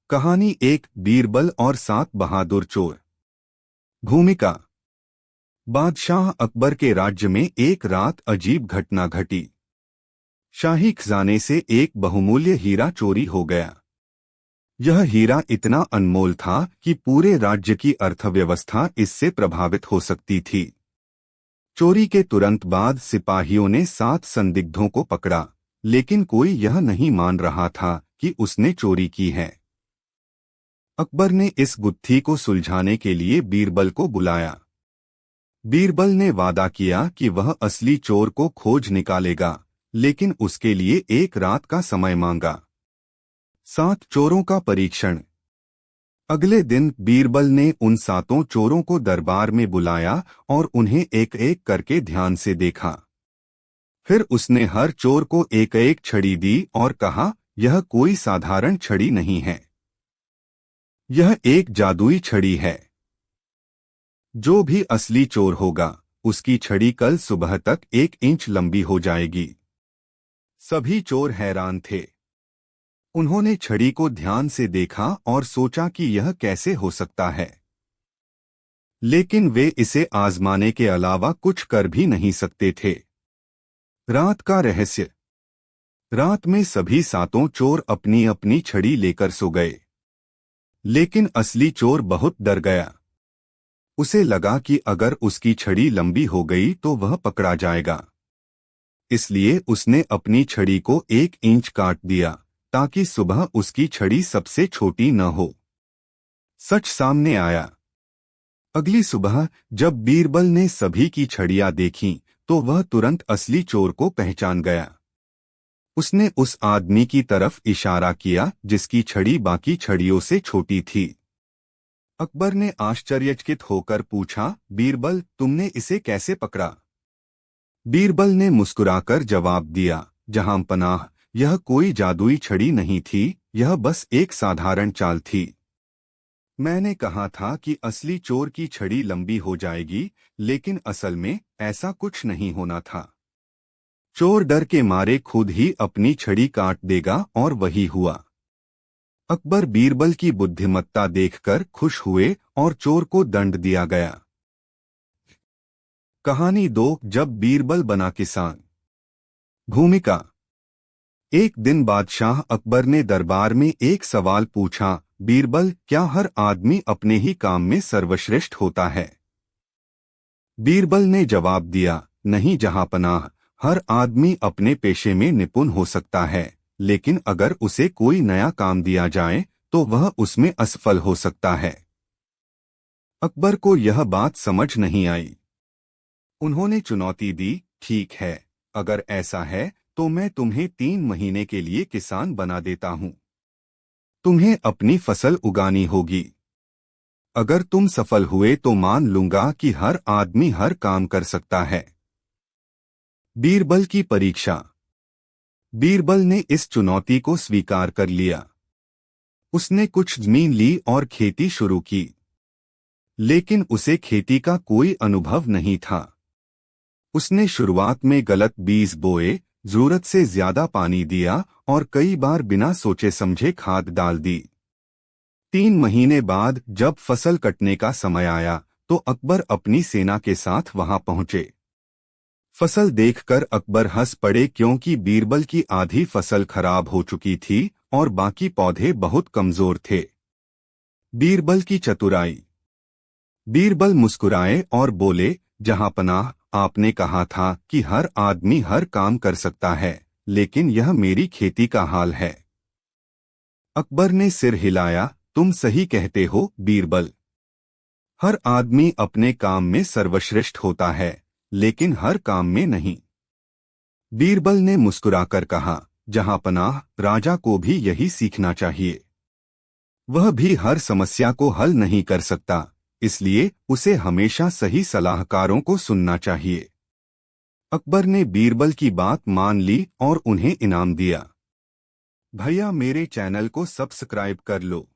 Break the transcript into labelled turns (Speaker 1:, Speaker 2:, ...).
Speaker 1: कहानी एक बीरबल और 7 बहादुर चोर। भूमिका। बादशाह अकबर के राज्य में एक रात अजीब घटना घटी। शाही खजाने से एक बहुमूल्य हीरा चोरी हो गया। यह हीरा इतना अनमोल था कि पूरे राज्य की अर्थव्यवस्था इससे प्रभावित हो सकती थी। चोरी के तुरंत बाद सिपाहियों ने 7 संदिग्धों को पकड़ा, लेकिन कोई यह नहीं मान रहा था कि उसने चोरी की है। अकबर ने इस गुत्थी को सुलझाने के लिए बीरबल को बुलाया। बीरबल ने वादा किया कि वह असली चोर को खोज निकालेगा, लेकिन उसके लिए एक रात का समय मांगा। 7 चोरों का परीक्षण। अगले दिन बीरबल ने उन 7 चोरों को दरबार में बुलाया और उन्हें एक एक करके ध्यान से देखा। फिर उसने हर चोर को एक एक छड़ी दी और कहा, यह कोई साधारण छड़ी नहीं है, यह एक जादुई छड़ी है। जो भी असली चोर होगा, उसकी छड़ी कल सुबह तक 1 इंच लंबी हो जाएगी। सभी चोर हैरान थे। उन्होंने छड़ी को ध्यान से देखा और सोचा कि यह कैसे हो सकता है, लेकिन वे इसे आजमाने के अलावा कुछ कर भी नहीं सकते थे। रात का रहस्य। रात में सभी 7 चोर अपनी अपनी छड़ी लेकर सो गए, लेकिन असली चोर बहुत डर गया। उसे लगा कि अगर उसकी छड़ी लंबी हो गई तो वह पकड़ा जाएगा। इसलिए उसने अपनी छड़ी को 1 इंच काट दिया, ताकि सुबह उसकी छड़ी सबसे छोटी न हो। सच सामने आया। अगली सुबह जब बीरबल ने सभी की छड़ियां देखीं, तो वह तुरंत असली चोर को पहचान गया। उसने उस आदमी की तरफ इशारा किया जिसकी छड़ी बाकी छड़ियों से छोटी थी। अकबर ने आश्चर्यचकित होकर पूछा, बीरबल, तुमने इसे कैसे पकड़ा? बीरबल ने मुस्कुराकर जवाब दिया, जहांपनाह, यह कोई जादुई छड़ी नहीं थी, यह बस एक साधारण चाल थी। मैंने कहा था कि असली चोर की छड़ी लंबी हो जाएगी, लेकिन असल में ऐसा कुछ नहीं होना था। चोर डर के मारे खुद ही अपनी छड़ी काट देगा, और वही हुआ। अकबर बीरबल की बुद्धिमत्ता देखकर खुश हुए और चोर को दंड दिया गया। कहानी 2, जब बीरबल बना किसान। भूमिका। एक दिन बादशाह अकबर ने दरबार में एक सवाल पूछा, बीरबल, क्या हर आदमी अपने ही काम में सर्वश्रेष्ठ होता है? बीरबल ने जवाब दिया, नहीं जहांपनाह, हर आदमी अपने पेशे में निपुण हो सकता है, लेकिन अगर उसे कोई नया काम दिया जाए तो वह उसमें असफल हो सकता है। अकबर को यह बात समझ नहीं आई। उन्होंने चुनौती दी, ठीक है, अगर ऐसा है तो मैं तुम्हें 3 महीने के लिए किसान बना देता हूं। तुम्हें अपनी फसल उगानी होगी। अगर तुम सफल हुए तो मान लूंगा कि हर आदमी हर काम कर सकता है। बीरबल की परीक्षा। बीरबल ने इस चुनौती को स्वीकार कर लिया। उसने कुछ जमीन ली और खेती शुरू की, लेकिन उसे खेती का कोई अनुभव नहीं था। उसने शुरुआत में गलत बीज बोए, जरूरत से ज्यादा पानी दिया और कई बार बिना सोचे समझे खाद डाल दी। 3 महीने बाद जब फसल कटने का समय आया तो अकबर अपनी सेना के साथ वहां पहुंचे। फसल देखकर अकबर हंस पड़े, क्योंकि बीरबल की आधी फसल खराब हो चुकी थी और बाकी पौधे बहुत कमजोर थे। बीरबल की चतुराई। बीरबल मुस्कुराए और बोले, जहांपनाह, आपने कहा था कि हर आदमी हर काम कर सकता है, लेकिन यह मेरी खेती का हाल है। अकबर ने सिर हिलाया, तुम सही कहते हो बीरबल। हर आदमी अपने काम में सर्वश्रेष्ठ होता है, लेकिन हर काम में नहीं। बीरबल ने मुस्कुराकर कहा, जहांपनाह, राजा को भी यही सीखना चाहिए। वह भी हर समस्या को हल नहीं कर सकता, इसलिए उसे हमेशा सही सलाहकारों को सुनना चाहिए। अकबर ने बीरबल की बात मान ली और उन्हें इनाम दिया। भैया, मेरे चैनल को सब्सक्राइब कर लो।